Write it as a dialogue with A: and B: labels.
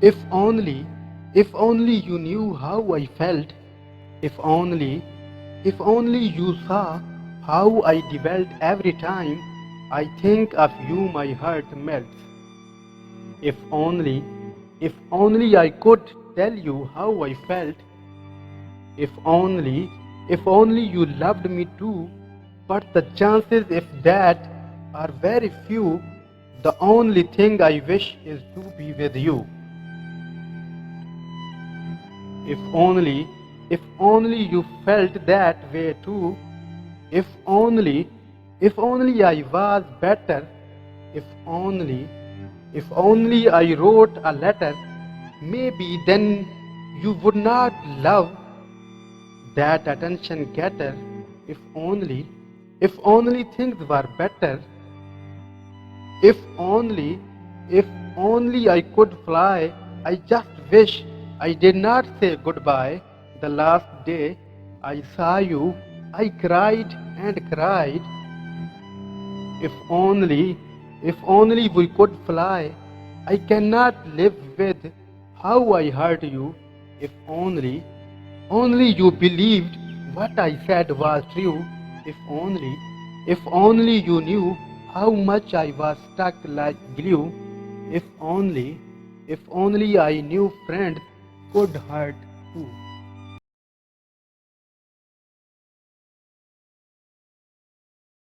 A: If only you knew how I felt. If only you saw how I dwelt every time I think of you, my heart melts. If only I could tell you how I felt. If only you loved me too. But the chances if that are very few. The only thing I wish is to be with you. If only you felt that way too. If only, if only I was better. If only I wrote a letter. Maybe then you would not love that attention getter. If only things were better. If only, if only I could fly. I just wish I did not say goodbye. The last day I saw you, I cried and cried. If only we could fly. I cannot live with how I hurt you. If only you believed what I said was true. If only you knew how much I was stuck like glue. If only I knew friends could hurt too.